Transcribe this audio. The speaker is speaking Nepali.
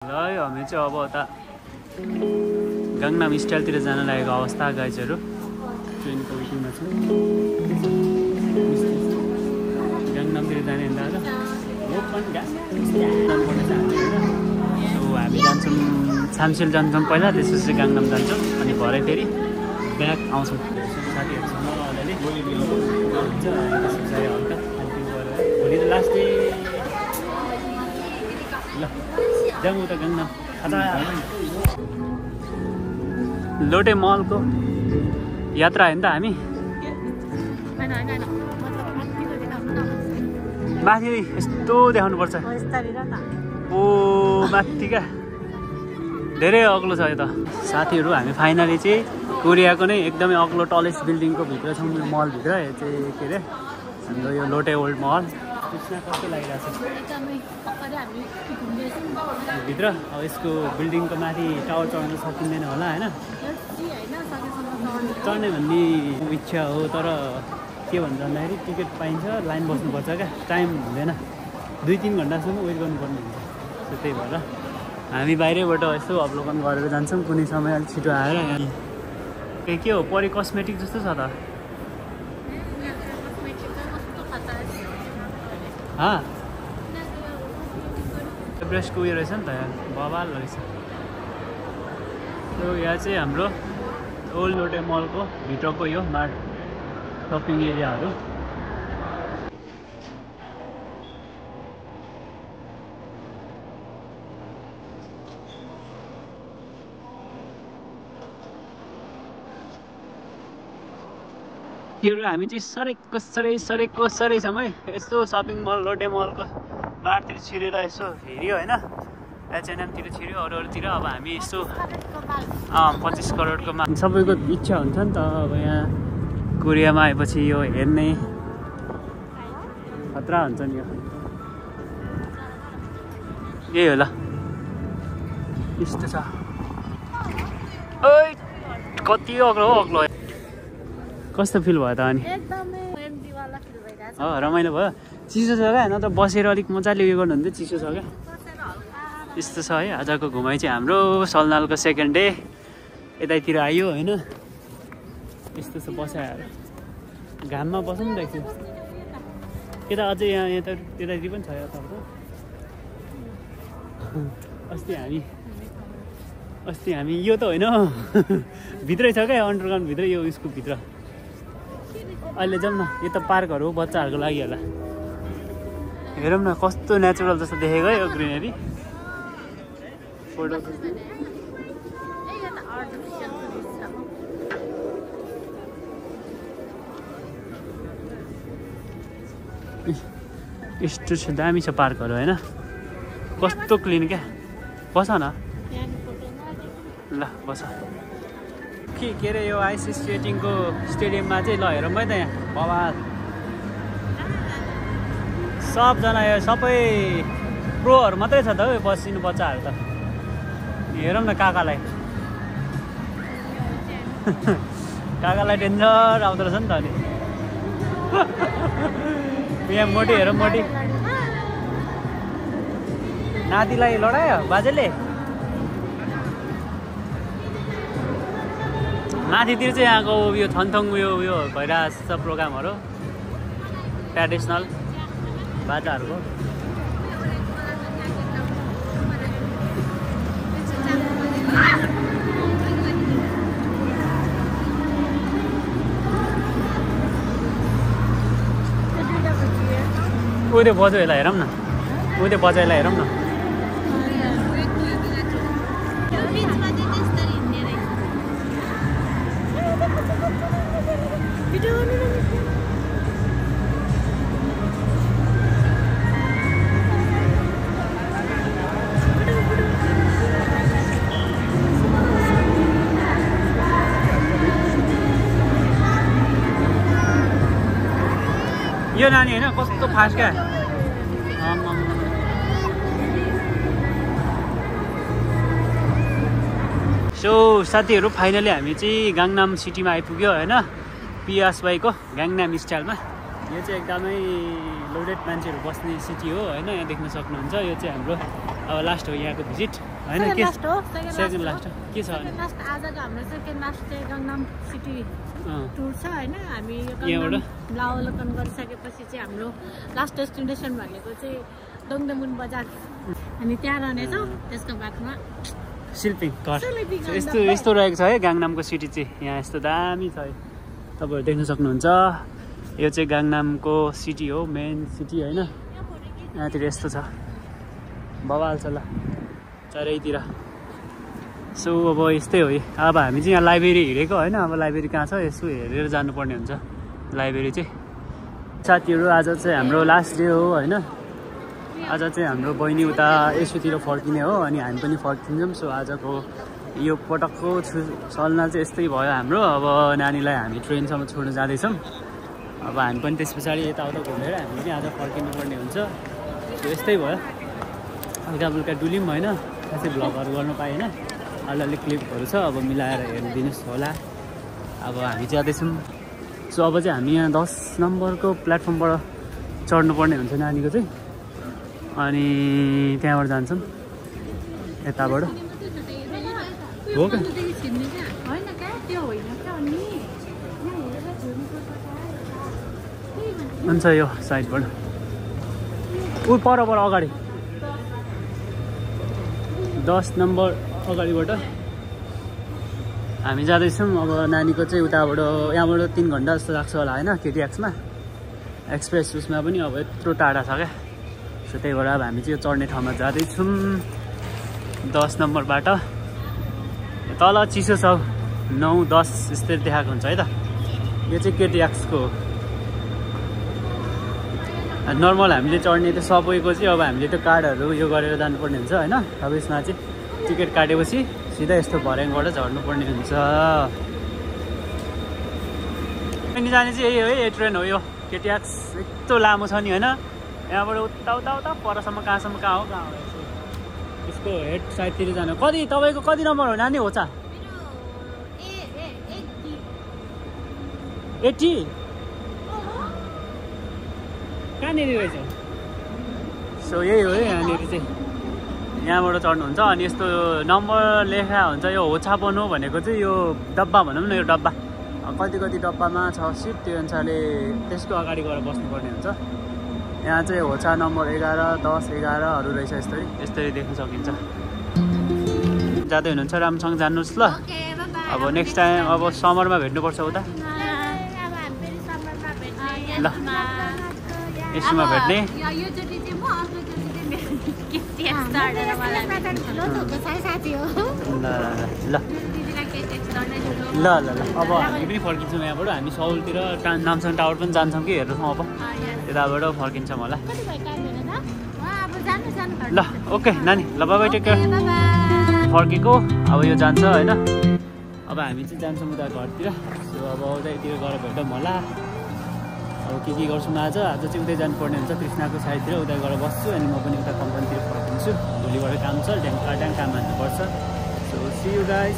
ल हामी चाहिँ अब उता गाङ्नाम स्टाइलतिर जान लागेको अवस्था गाइजहरू ट्रेनको वेटिङमा छ गाङ्नामतिर जाने दादा हामी जान्छौँ सामसिल जान्छौँ पहिला त्यसपछि गाङ्नाम जान्छौँ अनि भरे फेरि ब्याक आउँछौँ साथीहरूसँग अलिअलि हल्का भोलि त लास्ट डे ल जाउँ उता गाङ्नाम लोटे मलको यात्रा होइन त हामी माथि यस्तो देखाउनुपर्छ ओ माथि क्या धेरै अग्लो छ यो त साथीहरू हामी फाइनली चाहिँ कोरियाको नै एकदमै अग्लो टलेस्ट बिल्डिङको भित्र छौँ मलभित्र यो चाहिँ के अरे हाम्रो यो लोटे ओल्ड मल त्यसमा कस्तो लागिरहेको छ भित्र अब यसको बिल्डिङको माथि टावर चढ्न सकिँदैन होला होइन चढ्ने भन्ने इच्छा हो तर के भन्छ भन्दाखेरि टिकट पाइन्छ लाइन बस्नुपर्छ क्या टाइम हुँदैन 2-3 घन्टासम्म वेट गर्नुपर्ने हुन्छ त्यही भएर हामी बाहिरैबाट यसो अवलोकन गरेर जान्छौँ कुनै समय अलिक छिटो आएर यहाँ के हो परि कस्मेटिक जस्तो छ त ब्रसको उयो रहेछ नि त यहाँ बवाल रहेछ यहाँ चाहिँ हाम्रो ओल्ड लोटे मलको भित्रको यो मार्ट सपिङ एरियाहरू हामी चाहिँ सरेको छौँ है यसो सपिङ मल लोटे मलको बारतिर छिरेर यसो हेऱ्यो होइन H&M-तिर छिर्यो अरूतिर अब हामी यसो 25 करोडको सबैको इच्छा हुन्छ नि त अब यहाँ कोरियामा आएपछि यो हेर्ने खतरा हुन्छ नि यो यही हो ल यस्तो छ ओइ कति अग्लो कस्तो फिल भयो त अनि रमाइलो भयो चिसो छ क्या नत्र बसेर अलिक मजाले उयो गर्नुहुन्थ्यो चिसो छ क्या यस्तो छ है आजको घुमाइ चाहिँ हाम्रो सलनालको सेकेन्ड डे यतैतिर आयो होइन यस्तो छ बसाएर घाममा बसौँ नि त एकछिन यता अझै यहाँ यतातिर पनि छ तपाईँको अस्ति हामी यो त होइन भित्रै छ क्या अन्डरग्राउन्ड भित्र यो उसको भित्र अहिले जाउँ न यो त पार्कहरू हो बच्चाहरूको लागि होला हेरौँ न कस्तो नेचुरल जस्तो देखेको है यो ग्रिनेरी यस्तो छ दामी छ पार्कहरू होइन कस्तो क्लिन क्या बस न ल बस के अरे यो आइस स्केटिङको स्टेडियममा चाहिँ ल हेरौँ है त यहाँ बवाल सबजना यो सबै प्रोहरू मात्रै छ त हौ बसिनु बच्चाहरू त हेरौँ न काकालाई डेन्जर आउँदो रहेछ नि त अनि यहाँ मोटी हेरौँ मोटी नातिलाई लडायो बाजेले माथितिर चाहिँ यहाँको उयो थङथङ उयो भइरहेको छ प्रोग्रामहरू ट्रेडिसनल बाजाहरूको उयो बजाइलाई हेरौँ न उयो बजाइलाई हेरौँ न यो नानी होइन कस्तो फास्ट क्या सो साथीहरू फाइनली हामी चाहिँ गाङ्नाम सिटीमा आइपुग्यो होइन पियासबाईको गाङ्नाम स्टाइलमा यो चाहिँ एकदमै लोडेड मान्छेहरू बस्ने सिटी हो होइन यहाँ देख्न सक्नुहुन्छ यो चाहिँ हाम्रो अब लास्ट हो यहाँको भिजिट होइन के सेकेन्ड लास्ट हो के छ आजको हाम्रो सेकेन्ड लास्ट चाहिँ गङ्गाम सिटी टुर छ होइन हामी यहाँबाट अवलोकन गरिसकेपछि चाहिँ हाम्रो लास्ट डेस्टिनेसन भनेको चाहिँ दोङदेमुन बजार हामी त्यहाँ रहनेछौँ त्यसको बादमा सिल्पिङ घर यस्तो रहेको छ है गाङनामको सिटी चाहिँ यहाँ यस्तो दामी छ है तपाईँहरू देख्न सक्नुहुन्छ यो चाहिँ गाङनामको सिटी हो मेन सिटी होइन यहाँतिर यस्तो छ बवाल छ ल चारैतिर सो अब यस्तै हो अब हामी चाहिँ यहाँ लाइब्रेरी हिँडेको होइन अब लाइब्रेरी कहाँ छ यसो हेरेर जानुपर्ने हुन्छ लाइब्रेरी चाहिँ साथीहरू आज चाहिँ हाम्रो लास्ट डे हो होइन आज चाहिँ हाम्रो बहिनी उता यसोतिर फर्किने हो अनि हामी पनि फर्किन्छौँ सो आजको यो पटकको चल्न चाहिँ यस्तै भयो हाम्रो अब नानीलाई हामी ट्रेनसम्म छोड्नु जाँदैछौँ अब हामी पनि त्यस पछाडि यताउता घुमेर हामी पनि आज फर्किनु पर्ने हुन्छ सो यस्तै भयो हल्का फुल्का डुल्यौँ होइन खासै भ्लगहरू गर्नु पाएन अलिअलि क्लिपहरू छ अब मिलाएर हेरिदिनुहोस् होला अब हामी जाँदैछौँ सो अब चाहिँ हामी यहाँ 10 नम्बरको प्लेटफर्मबाट चढ्नुपर्ने हुन्छ नानीको चाहिँ अनि त्यहाँबाट जान्छौँ यताबाट हो क्या हुन्छ यो साइडबाट ऊ परबाट अगाडि 10 नम्बर अगाडिबाट हामी जाँदैछौँ अब नानीको चाहिँ उताबाट यहाँबाट 3 घन्टा जस्तो लाग्छ होला होइन केटिएक्समा एक्सप्रेस उसमा पनि अब यत्रो टाढा छ क्या सो त्यही भएर अब हामी चाहिँ यो चढ्ने ठाउँमा जाँदैछौँ 10 नम्बरबाट तल चिसो छ 9-10 यस्तै देखाएको हुन्छ है त यो चाहिँ केटिएक्सको नर्मल हामीले चढ्ने त्यो सबैको चाहिँ अब हामीले त्यो कार्डहरू यो गरेर जानुपर्ने हुन्छ होइन अब यसमा चाहिँ टिकट काटेपछि सिधा यस्तो भर्याङबाट झर्नुपर्ने हुन्छ अनि जाने चाहिँ यही हो है ट्रेन हो यो केटिएक्स यस्तो लामो छ नि होइन यहाँबाट उता उता उता परसम्म कहाँसम्म कहाँ हो यसको हेड साइडतिर जानु तपाईँको कति नम्बर हो नानी हो 80 कहाँनिर रहेछ सो यही हो है यहाँनिर चाहिँ यहाँबाट चढ्नुहुन्छ अनि यस्तो नम्बर लेखा हुन्छ यो होछापन हो भनेको चाहिँ यो डब्बा भनौँ न यो डब्बा कति डब्बामा छ सिट त्यो अनुसारले त्यसको अगाडि गएर बस्नुपर्ने हुन्छ यहाँ चाहिँ होछा नम्बर 11, 10, 11हरू रहेछ यस्तरी देख्न सकिन्छ जाँदै हुनुहुन्छ राम्रोसँग जानुहोस् ल अब नेक्स्ट टाइम अब समरमा भेट्नुपर्छ उता ल यसमा भेट्ने ल अब हामी पनि फर्किन्छौँ यहाँबाट हामी सौलतिर नामसाङ टावर पनि जान्छौँ कि हेर्छौँ अब यताबाट फर्किन्छौँ होला ल ओके नानी ल बाबा टेक केयर फर्केको अब यो जान्छ होइन अब हामी चाहिँ जान्छौँ उता घरतिर सो अब उतैतिर गएर भेटौँ होला अब के गर्छौँ आज चाहिँ उतै जानुपर्ने हुन्छ कृष्णको साइडतिर उतै गएर बस्छु अनि म पनि उता कम्पनीतिर फर्किन्छु भोलिबाट काम छ ड्याङ काम हान्नुपर्छ सो सी यु गाइज